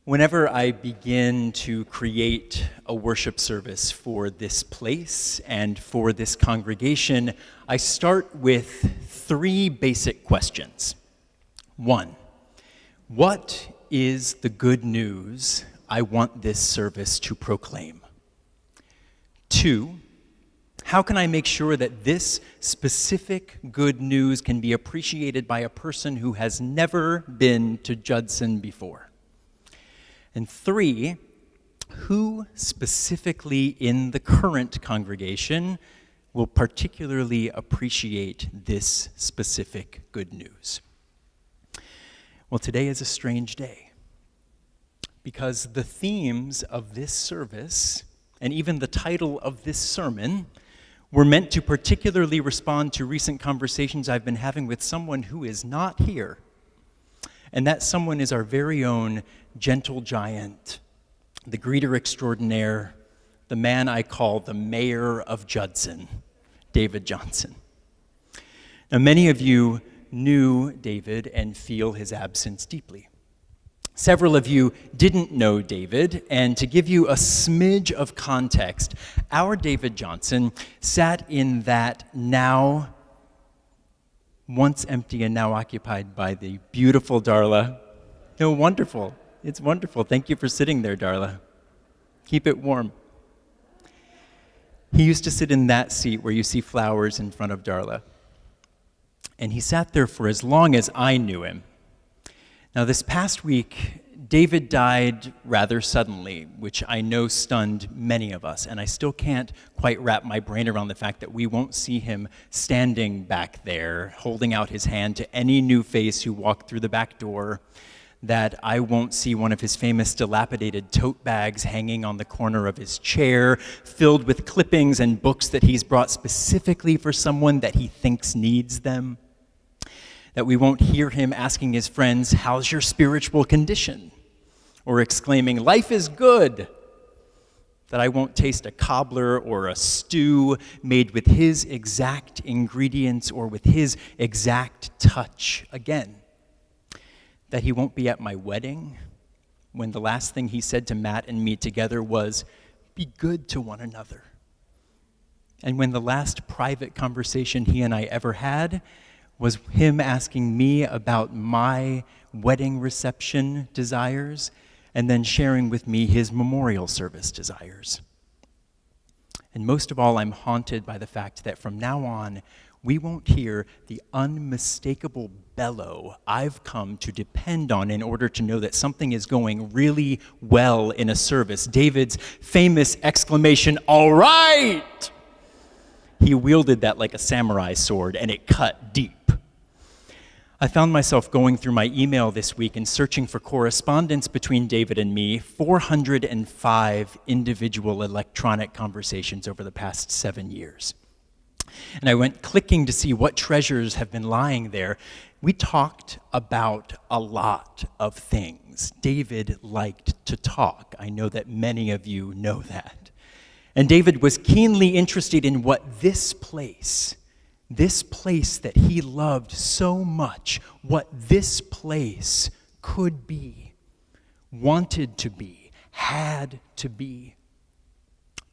Whenever I begin to create a worship service for this place and for this congregation, I start with three basic questions. One, what is the good news I want this service to proclaim? Two, how can I make sure that this specific good news can be appreciated by a person who has never been to Judson before? And three, who specifically in the current congregation will particularly appreciate this specific good news? Well, today is a strange day because the themes of this service and even the title of this sermon were meant to particularly respond to recent conversations I've been having with someone who is not here. And that someone is our very own gentle giant, the greeter extraordinaire, the man I call the mayor of Judson, David Johnson. Now, many of you knew David and feel his absence deeply. Several of you didn't know David, and to give you a smidge of context, our David Johnson sat in that now once empty and now occupied by the beautiful Darla. No, wonderful. It's wonderful. Thank you for sitting there, Darla. Keep it warm. He used to sit in that seat where you see flowers in front of Darla. And he sat there for as long as I knew him. Now, this past week, David died rather suddenly, which I know stunned many of us, and I still can't quite wrap my brain around the fact that we won't see him standing back there, holding out his hand to any new face who walked through the back door, that I won't see one of his famous dilapidated tote bags hanging on the corner of his chair, filled with clippings and books that he's brought specifically for someone that he thinks needs them, that we won't hear him asking his friends, "How's your spiritual condition?" or exclaiming, "Life is good," that I won't taste a cobbler or a stew made with his exact ingredients or with his exact touch again, that he won't be at my wedding when the last thing he said to Matt and me together was, "Be good to one another," and when the last private conversation he and I ever had was him asking me about my wedding reception desires and then sharing with me his memorial service desires. And most of all, I'm haunted by the fact that from now on, we won't hear the unmistakable bellow I've come to depend on in order to know that something is going really well in a service. David's famous exclamation, "All right!" He wielded that like a samurai sword, and it cut deep. I found myself going through my email this week and searching for correspondence between David and me, 405 individual electronic conversations over the past 7 years. And I went clicking to see what treasures have been lying there. We talked about a lot of things. David liked to talk. I know that many of you know that. And David was keenly interested in what this place that he loved so much, what this place could be, wanted to be, had to be.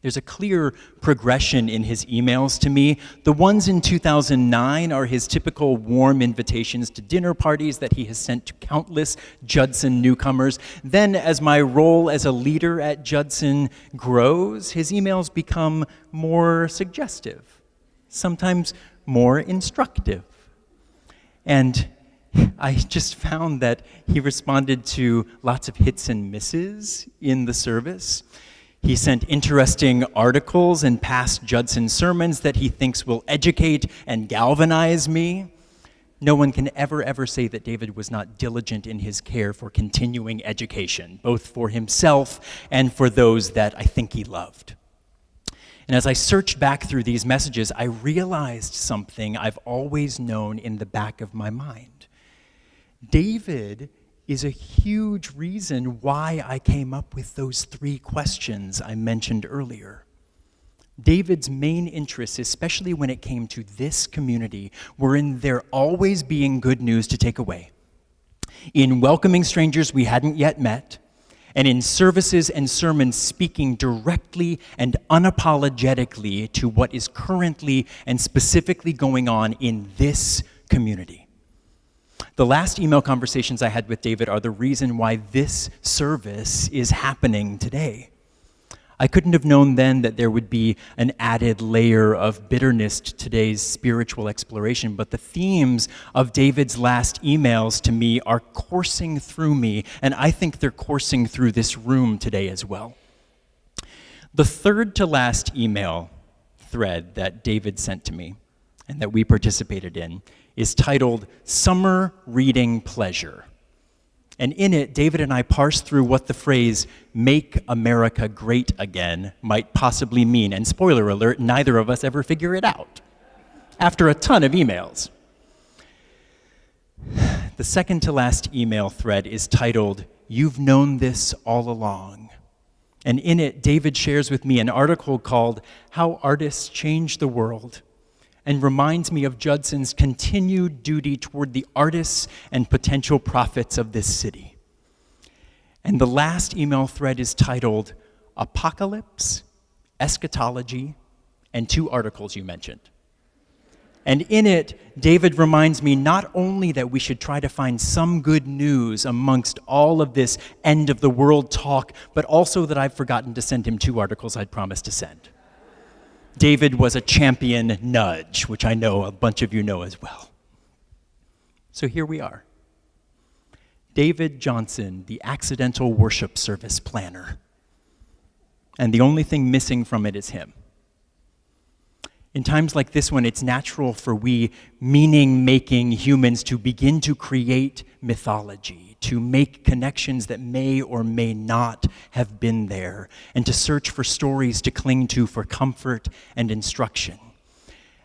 There's a clear progression in his emails to me. The ones in 2009 are his typical warm invitations to dinner parties that he has sent to countless Judson newcomers. Then, as my role as a leader at Judson grows, his emails become more suggestive, sometimes more instructive. And I just found that he responded to lots of hits and misses in the service. He sent interesting articles and past Judson sermons that he thinks will educate and galvanize me. No one can ever say that David was not diligent in his care for continuing education, both for himself and for those that I think he loved. And as I searched back through these messages, I realized something I've always known in the back of my mind. David is a huge reason why I came up with those three questions I mentioned earlier. David's main interests, especially when it came to this community, were in there always being good news to take away, in welcoming strangers we hadn't yet met, and in services and sermons speaking directly and unapologetically to what is currently and specifically going on in this community. The last email conversations I had with David are the reason why this service is happening today. I couldn't have known then that there would be an added layer of bitterness to today's spiritual exploration, but the themes of David's last emails to me are coursing through me, and I think they're coursing through this room today as well. The third to last email thread that David sent to me and that we participated in is titled Summer Reading Pleasure. And in it, David and I parse through what the phrase, "Make America Great Again," might possibly mean. And spoiler alert, neither of us ever figure it out, after a ton of emails. The second to last email thread is titled, You've Known This All Along. And in it, David shares with me an article called How Artists Change the World, and reminds me of Judson's continued duty toward the artists and potential prophets of this city. And the last email thread is titled Apocalypse, Eschatology, and 2 articles you mentioned. And in it, David reminds me not only that we should try to find some good news amongst all of this end of the world talk, but also that I've forgotten to send him 2 articles I'd promised to send. David was a champion nudge, which I know a bunch of you know as well. So here we are. David Johnson, the accidental worship service planner. And the only thing missing from it is him. In times like this one, it's natural for we meaning-making humans to begin to create mythology, to make connections that may or may not have been there, and to search for stories to cling to for comfort and instruction.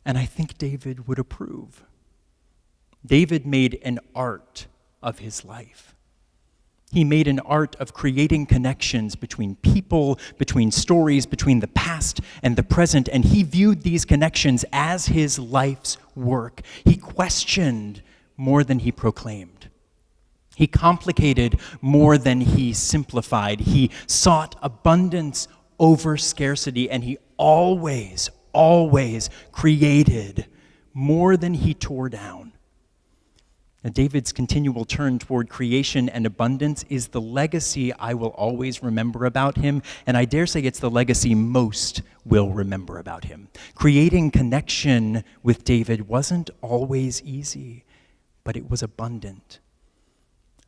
And I think David would approve. David made an art of his life. He made an art of creating connections between people, between stories, between the past and the present, and he viewed these connections as his life's work. He questioned more than he proclaimed. He complicated more than he simplified. He sought abundance over scarcity, and he always created more than he tore down. Now, David's continual turn toward creation and abundance is the legacy I will always remember about him, and I dare say it's the legacy most will remember about him. Creating connection with David wasn't always easy, but it was abundant.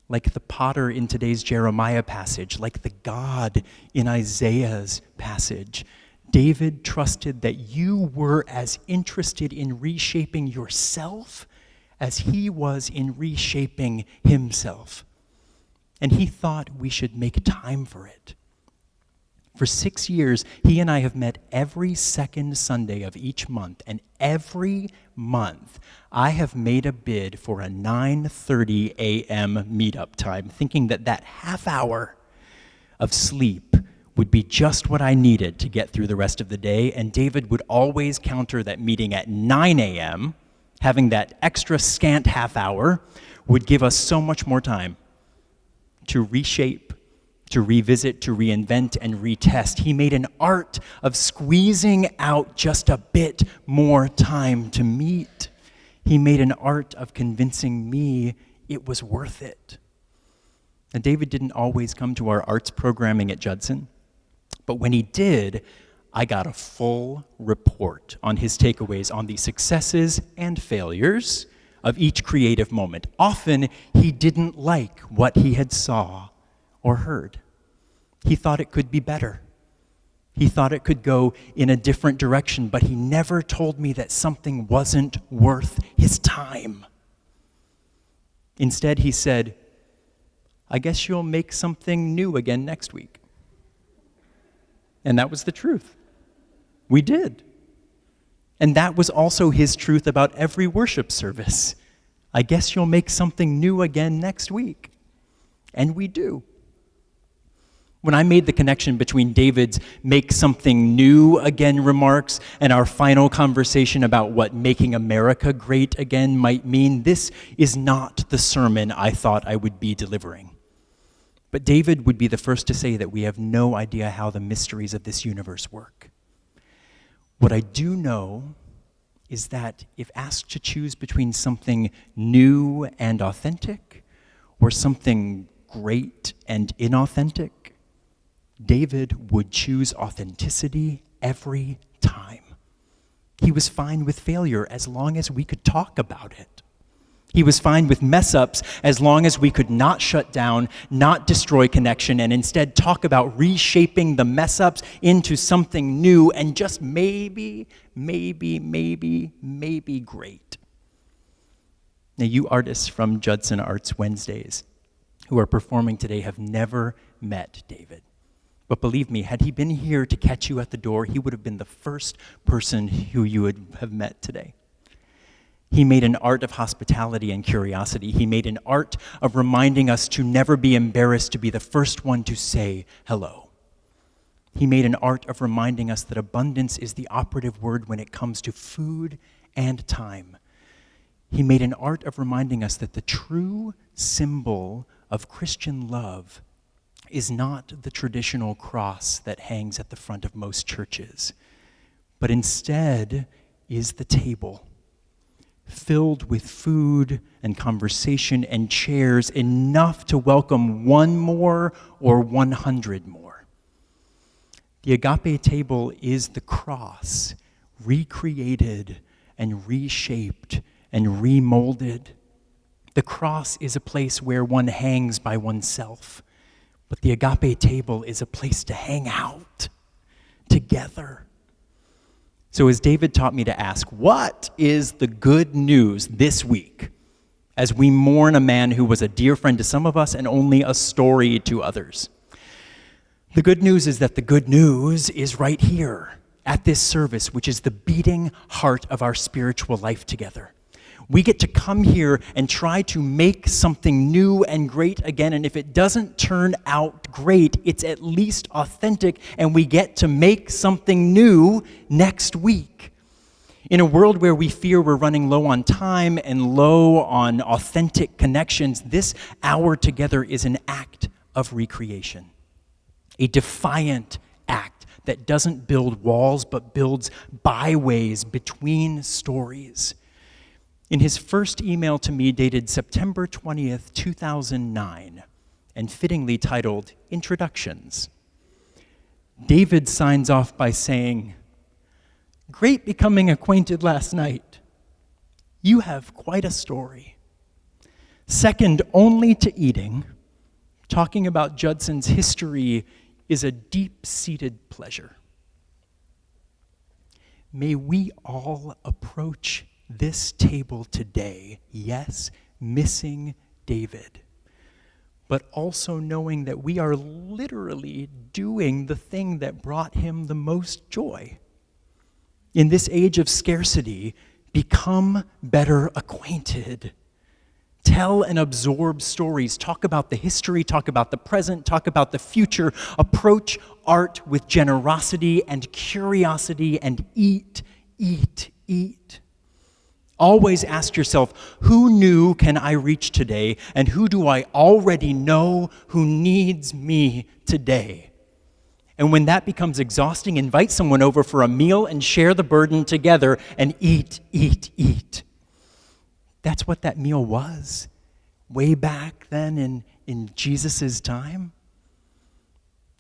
Like the potter in today's Jeremiah passage, like the God in Isaiah's passage, David trusted that you were as interested in reshaping yourself as he was in reshaping himself. And he thought we should make time for it. For 6 years, he and I have met every second Sunday of each month, and every month I have made a bid for a 9:30 a.m. meetup time, thinking that that half hour of sleep would be just what I needed to get through the rest of the day, and David would always counter that meeting at 9 a.m., having that extra scant half hour would give us so much more time to reshape, to revisit, to reinvent, and retest. He made an art of squeezing out just a bit more time to meet. He made an art of convincing me it was worth it. And David didn't always come to our arts programming at Judson, but when he did, I got a full report on his takeaways on the successes and failures of each creative moment. Often, he didn't like what he had saw or heard. He thought it could be better. He thought it could go in a different direction, but he never told me that something wasn't worth his time. Instead, he said, I guess you'll make something new again next week. And that was the truth. We did. And that was also his truth about every worship service. I guess you'll make something new again next week. And we do. When I made the connection between David's make something new again remarks and our final conversation about what making America great again might mean, this is not the sermon I thought I would be delivering. But David would be the first to say that we have no idea how the mysteries of this universe work. What I do know is that if asked to choose between something new and authentic or something great and inauthentic, David would choose authenticity every time. He was fine with failure as long as we could talk about it. He was fine with mess-ups as long as we could not shut down, not destroy connection, and instead talk about reshaping the mess-ups into something new and just maybe great. Now, you artists from Judson Arts Wednesdays who are performing today have never met David. But believe me, had he been here to catch you at the door, he would have been the first person who you would have met today. He made an art of hospitality and curiosity. He made an art of reminding us to never be embarrassed to be the first one to say hello. He made an art of reminding us that abundance is the operative word when it comes to food and time. He made an art of reminding us that the true symbol of Christian love is not the traditional cross that hangs at the front of most churches, but instead is the table, filled with food and conversation and chairs enough to welcome one more or 100 more. The agape table is the cross, recreated and reshaped and remolded. The cross is a place where one hangs by oneself, but the agape table is a place to hang out together. So as David taught me to ask, what is the good news this week as we mourn a man who was a dear friend to some of us and only a story to others? The good news is that the good news is right here at this service, which is the beating heart of our spiritual life together. We get to come here and try to make something new and great again, and if it doesn't turn out great, it's at least authentic, and we get to make something new next week. In a world where we fear we're running low on time and low on authentic connections, this hour together is an act of recreation, a defiant act that doesn't build walls but builds byways between stories. In his first email to me dated September 20th, 2009, and fittingly titled Introductions, David signs off by saying, "Great becoming acquainted last night. You have quite a story. Second only to eating, talking about Judson's history is a deep-seated pleasure. May we all approach this table today, yes, missing David, but also knowing that we are literally doing the thing that brought him the most joy. In this age of scarcity, become better acquainted. Tell and absorb stories. Talk about the history, talk about the present, talk about the future. Approach art with generosity and curiosity and eat. Always ask yourself, who new can I reach today, and who do I already know who needs me today? And when that becomes exhausting, invite someone over for a meal and share the burden together and eat. That's what that meal was way back then in Jesus' time.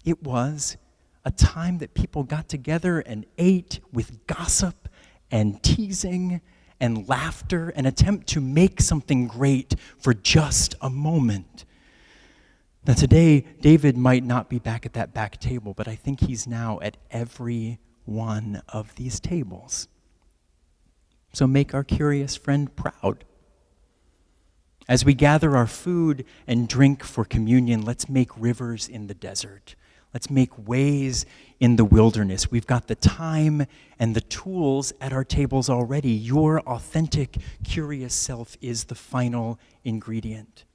It was a time that people got together and ate with gossip and teasing and laughter, an attempt to make something great for just a moment. Now today, David might not be back at that back table, but I think he's now at every one of these tables. So make our curious friend proud. As we gather our food and drink for communion, let's make rivers in the desert. Let's make ways in the wilderness. We've got the time and the tools at our tables already. Your authentic, curious self is the final ingredient.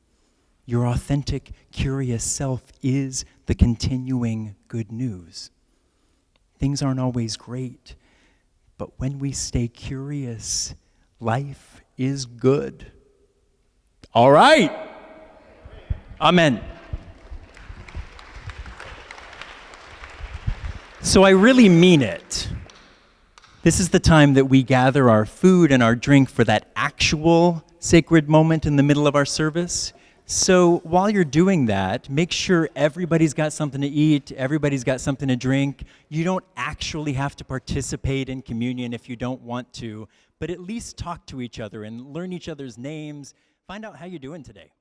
Your authentic, curious self is the continuing good news. Things aren't always great, but when we stay curious, life is good. All right. Amen. So I really mean it. This is the time that we gather our food and our drink for that actual sacred moment in the middle of our service. So while you're doing that, make sure everybody's got something to eat, everybody's got something to drink. You don't actually have to participate in communion if you don't want to, but at least talk to each other and learn each other's names. Find out how you're doing today.